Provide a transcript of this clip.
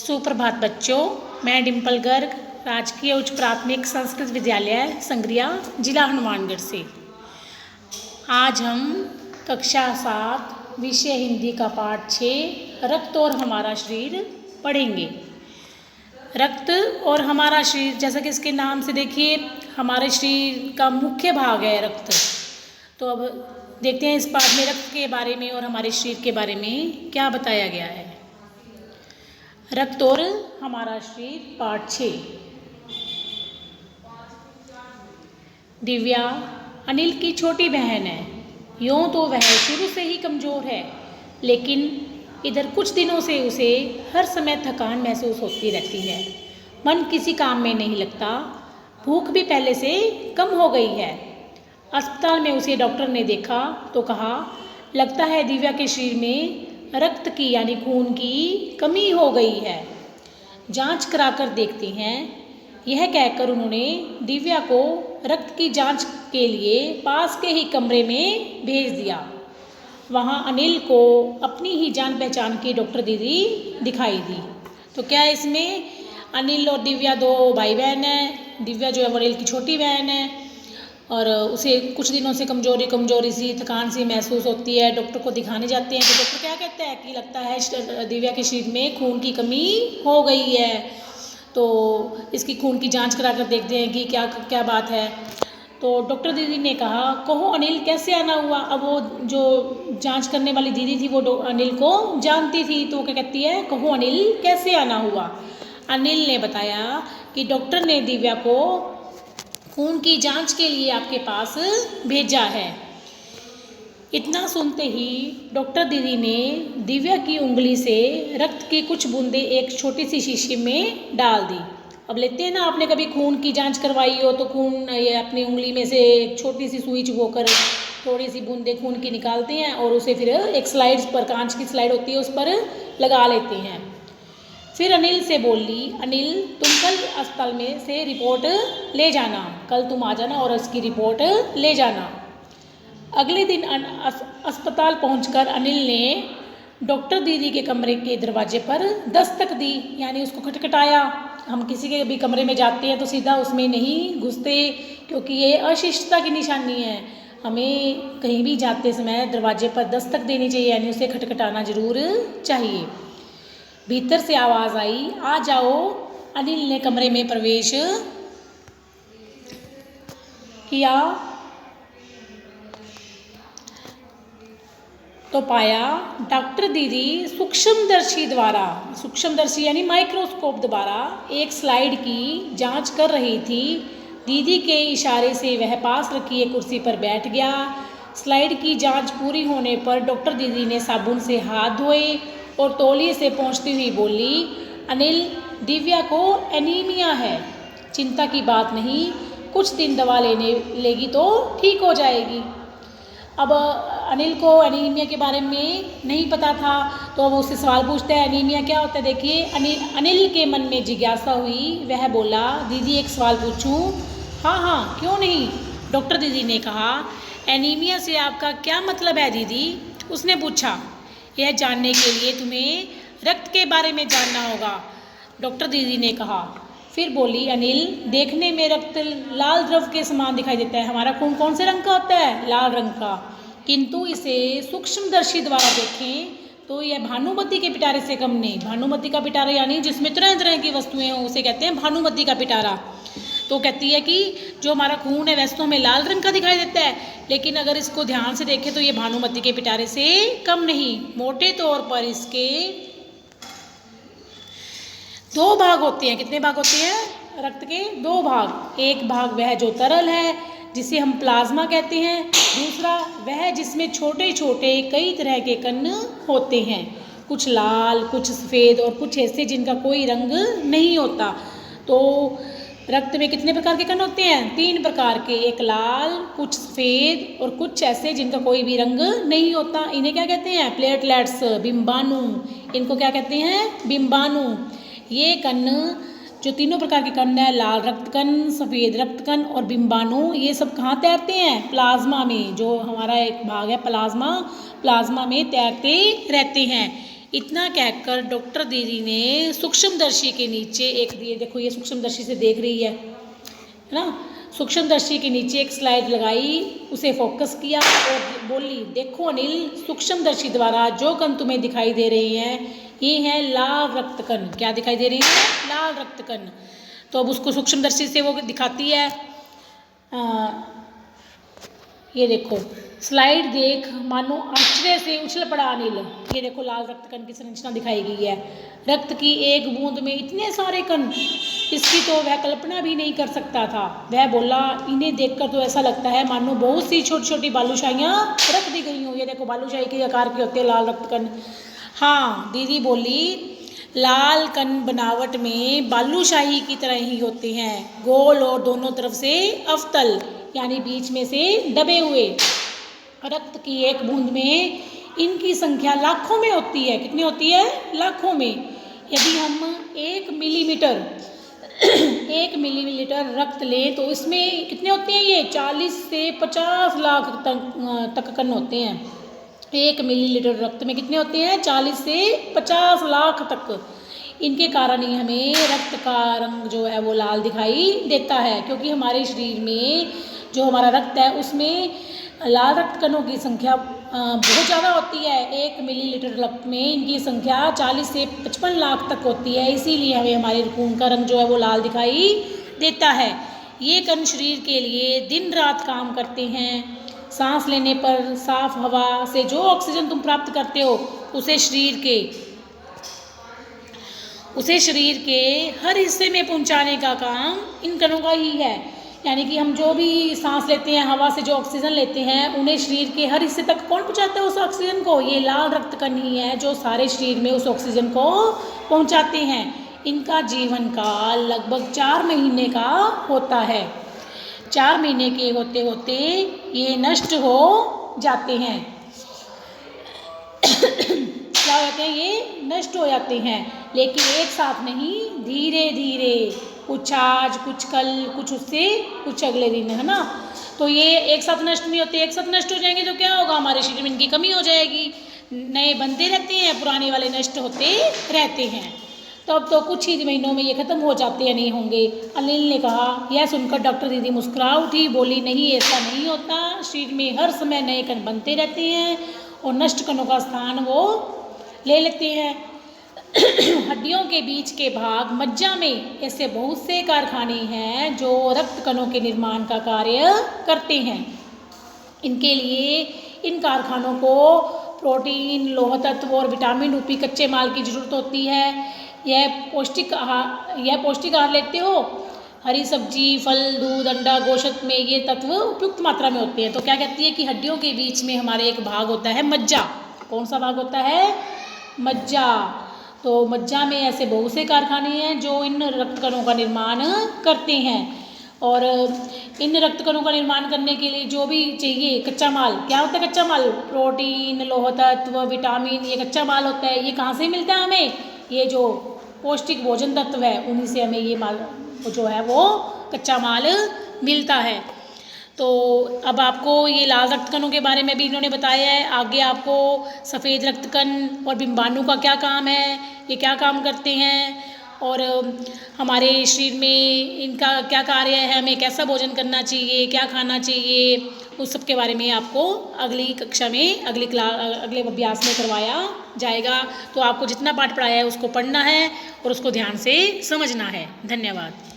सुप्रभात बच्चों, मैं डिम्पल गर्ग राजकीय उच्च प्राथमिक संस्कृत विद्यालय संग्रिया जिला हनुमानगढ़ से। आज हम कक्षा 7 विषय हिंदी का पाठ 6 रक्त और हमारा शरीर पढ़ेंगे। रक्त और हमारा शरीर, जैसा कि इसके नाम से देखिए, हमारे शरीर का मुख्य भाग है रक्त। तो अब देखते हैं इस पाठ में रक्त के बारे में और हमारे शरीर के बारे में क्या बताया गया है। रक्त और हमारा शरीर पाठ 6। दिव्या अनिल की छोटी बहन है। यूँ तो वह शुरू से ही कमज़ोर है, लेकिन इधर कुछ दिनों से उसे हर समय थकान महसूस होती रहती है। मन किसी काम में नहीं लगता। भूख भी पहले से कम हो गई है। अस्पताल में उसे डॉक्टर ने देखा तो कहा, लगता है दिव्या के शरीर में रक्त की यानी खून की कमी हो गई है। जांच कराकर देखते हैं। यह कहकर उन्होंने दिव्या को रक्त की जांच के लिए पास के ही कमरे में भेज दिया। वहाँ अनिल को अपनी ही जान पहचान की डॉक्टर दीदी दिखाई दी। तो क्या इसमें अनिल और दिव्या दो भाई बहन हैं। दिव्या जो है वो अनिल की छोटी बहन है और उसे कुछ दिनों से कमजोरी सी थकान सी महसूस होती है। डॉक्टर को दिखाने जाते हैं तो डॉक्टर क्या कहता है कि लगता है दिव्या के शरीर में खून की कमी हो गई है। तो इसकी खून की जांच करा कर देखते हैं कि क्या क्या बात है। तो डॉक्टर दीदी ने कहा, कहो अनिल कैसे आना हुआ। अब वो जो जांच करने वाली दीदी थी वो अनिल को जानती थी, तो क्या कहती है, कहो अनिल कैसे आना हुआ। अनिल ने बताया कि डॉक्टर ने दिव्या को खून की जांच के लिए आपके पास भेजा है। इतना सुनते ही डॉक्टर दीदी ने दिव्या की उंगली से रक्त की कुछ बूंदें एक छोटी सी शीशी में डाल दी। अब लेते हैं ना, आपने कभी खून की जांच करवाई हो तो खून ये अपनी उंगली में से एक छोटी सी सुई चुभोकर थोड़ी सी बूंदें खून की निकालते हैं और उसे फिर एक स्लाइड पर, कांच की स्लाइड होती है, उस पर लगा लेते हैं। फिर अनिल से बोली, अनिल तुम कल अस्पताल में से रिपोर्ट ले जाना। कल तुम आ जाना और उसकी रिपोर्ट ले जाना। अगले दिन अस्पताल पहुंचकर अनिल ने डॉक्टर दीदी के कमरे के दरवाजे पर दस्तक दी, यानी उसको खटखटाया। हम किसी के भी कमरे में जाते हैं तो सीधा उसमें नहीं घुसते, क्योंकि ये अशिष्टता की निशानी है। हमें कहीं भी जाते समय दरवाजे पर दस्तक देनी चाहिए, यानी उसे खटखटाना जरूर चाहिए। भीतर से आवाज़ आई, आ जाओ। अनिल ने कमरे में प्रवेश किया तो पाया डॉक्टर दीदी सूक्ष्मदर्शी यानी माइक्रोस्कोप द्वारा एक स्लाइड की जांच कर रही थी। दीदी के इशारे से वह पास रखी एक कुर्सी पर बैठ गया। स्लाइड की जांच पूरी होने पर डॉक्टर दीदी ने साबुन से हाथ धोए और तौलिए से पोंछती हुई बोली, अनिल दिव्या को एनीमिया है। चिंता की बात नहीं, कुछ दिन दवा लेगी तो ठीक हो जाएगी। अब अनिल को एनीमिया के बारे में नहीं पता था, तो अब उससे सवाल पूछता है, एनीमिया क्या होता है। देखिए अनिल के मन में जिज्ञासा हुई। वह बोला, दीदी एक सवाल पूछूं। हाँ हाँ क्यों नहीं, डॉक्टर दीदी ने कहा। एनीमिया से आपका क्या मतलब है दीदी, उसने पूछा। यह जानने के लिए तुम्हें रक्त के बारे में जानना होगा, डॉक्टर दीदी ने कहा। फिर बोली, अनिल देखने में रक्त लाल द्रव के समान दिखाई देता है। हमारा खून कौन से रंग का होता है, लाल रंग का। किंतु इसे सूक्ष्मदर्शी द्वारा देखें तो यह भानुमति के पिटारे से कम नहीं। भानुमति का पिटारा यानी जिसमें तरह तरह की वस्तुएं हों, उसे कहते हैं भानुमति का पिटारा। तो कहती है कि जो हमारा खून है वैसे तो हमें लाल रंग का दिखाई देता है, लेकिन अगर इसको ध्यान से देखें तो ये भानुमति के पिटारे से कम नहीं। मोटे तौर पर इसके दो भाग होते हैं। कितने भाग होते हैं रक्त के? दो भाग। एक भाग वह जो तरल है जिसे हम प्लाज्मा कहते हैं, दूसरा वह जिसमें छोटे छोटे कई तरह के कण होते हैं, कुछ लाल, कुछ सफ़ेद और कुछ ऐसे जिनका कोई रंग नहीं होता। तो रक्त में कितने प्रकार के कण होते हैं? 3 प्रकार के, एक लाल, कुछ सफ़ेद और कुछ ऐसे जिनका कोई भी रंग नहीं होता। इन्हें क्या कहते हैं? प्लेटलेट्स, बिंबाणु। इनको क्या कहते हैं? बिंबाणु। ये कण जो तीनों प्रकार के कण है, लाल रक्त कण, सफ़ेद रक्त कण और बिंबाणु, ये सब कहाँ तैरते हैं? प्लाज्मा में। जो हमारा एक भाग है प्लाज्मा में तैरते रहते हैं। इतना कहकर डॉक्टर दीदी ने सूक्ष्मदर्शी के नीचे एक दिए, देखो ये सूक्ष्मदर्शी से देख रही है ना, सूक्ष्मदर्शी के नीचे एक स्लाइड लगाई, उसे फोकस किया और बोली, देखो अनिल, सूक्ष्मदर्शी द्वारा जो कण तुम्हें दिखाई दे रहे हैं ये हैं लाल रक्त कण। क्या दिखाई दे रहे हैं? लाल रक्त कण। तो अब उसको सूक्ष्मदर्शी से वो दिखाती है, ये देखो स्लाइड देख मानो आश्चर्य से उछल पड़ा अनिल। ये देखो लाल रक्त कण की संरचना दिखाई गई है। रक्त की एक बूंद में इतने सारे कण, इसकी तो वह कल्पना भी नहीं कर सकता था। वह बोला, इन्हें देखकर तो ऐसा लगता है मानो बहुत सी छोटी छोटी बालूशाहियाँ रख दी गई हों। ये देखो बालूशाही के आकार के होते हैं लाल रक्त कण। हाँ, दीदी बोली, लाल कण बनावट में बालूशाही की तरह ही होते हैं, गोल और दोनों तरफ से अवतल, यानी बीच में से दबे हुए। रक्त की एक बूंद में इनकी संख्या लाखों में होती है। कितनी होती है? लाखों में। यदि हम 1 मिलीलीटर रक्त लें तो इसमें कितने होते हैं? ये 40 से 50 लाख तक कण होते हैं। 1 मिलीलीटर रक्त में कितने होते हैं? 40 से 50 लाख तक। इनके कारण ही हमें रक्त का रंग जो है वो लाल दिखाई देता है, क्योंकि हमारे शरीर में जो हमारा रक्त है उसमें लाल रक्त कणों की संख्या बहुत ज़्यादा होती है। 1 मिलीलीटर रक्त में इनकी संख्या 40 से 55 लाख तक होती है। इसीलिए हमें हमारे खून का रंग जो है वो लाल दिखाई देता है। ये कण शरीर के लिए दिन रात काम करते हैं। सांस लेने पर साफ हवा से जो ऑक्सीजन तुम प्राप्त करते हो उसे शरीर के हर हिस्से में पहुंचाने का काम इन कणों का ही है। यानी कि हम जो भी सांस लेते हैं, हवा से जो ऑक्सीजन लेते हैं, उन्हें शरीर के हर हिस्से तक कौन पहुंचाता है उस ऑक्सीजन को? ये लाल रक्त कण ही है जो सारे शरीर में उस ऑक्सीजन को पहुंचाते हैं। इनका जीवन काल लगभग 4 महीने का होता है। 4 महीने के होते होते ये नष्ट हो जाते हैं। क्या होते हैं? ये नष्ट हो जाते हैं, लेकिन एक साथ नहीं, धीरे धीरे, कुछ आज, कुछ कल, कुछ उससे कुछ अगले दिन, है ना। तो ये एक साथ नष्ट नहीं होते। एक साथ नष्ट हो जाएंगे तो क्या होगा? हमारे शरीर में इनकी कमी हो जाएगी, नए बनते रहते हैं, पुराने वाले नष्ट होते रहते हैं। तो अब तो कुछ ही महीनों में ये खत्म हो जाते हैं, नहीं होंगे। अनिल ने कहा। यह सुनकर डॉक्टर दीदी मुस्कुरा उठी, बोली, नहीं, ऐसा नहीं होता। शरीर में हर समय नए कण बनते रहते हैं और नष्ट कणों का स्थान वो ले लेते हैं। हड्डियों के बीच के भाग मज्जा में ऐसे बहुत से कारखाने हैं जो रक्त कणों के निर्माण का कार्य करते हैं। इनके लिए इन कारखानों को प्रोटीन, लोह तत्व और विटामिन रूपी कच्चे माल की जरूरत होती है। यह पौष्टिक आहार लेते हो? हरी सब्जी, फल, दूध, अंडा, गोश्त में ये तत्व उपयुक्त मात्रा में होते हैं। तो क्या कहती है कि हड्डियों के बीच में हमारे एक भाग होता है मज्जा। कौन सा भाग होता है? मज्जा। तो मज्जा में ऐसे बहुत से कारखाने हैं जो इन रक्त कणों का निर्माण करते हैं। और इन रक्त कणों का निर्माण करने के लिए जो भी चाहिए कच्चा माल, क्या होता है कच्चा माल? प्रोटीन, लोह तत्व, विटामिन, ये कच्चा माल होता है। ये कहाँ से मिलता है हमें? ये जो पौष्टिक भोजन तत्व है उन्हीं से हमें ये माल जो है वो कच्चा माल मिलता है। तो अब आपको ये लाल रक्त कणों के बारे में भी इन्होंने बताया है। आगे आपको सफ़ेद रक्त कण और बिंबाणु का क्या काम है, ये क्या काम करते हैं, और हमारे शरीर में इनका क्या कार्य है, हमें कैसा भोजन करना चाहिए, क्या खाना चाहिए, उस सब के बारे में आपको अगली कक्षा में, अगले अभ्यास में करवाया जाएगा। तो आपको जितना पाठ पढ़ाया है उसको पढ़ना है और उसको ध्यान से समझना है। धन्यवाद।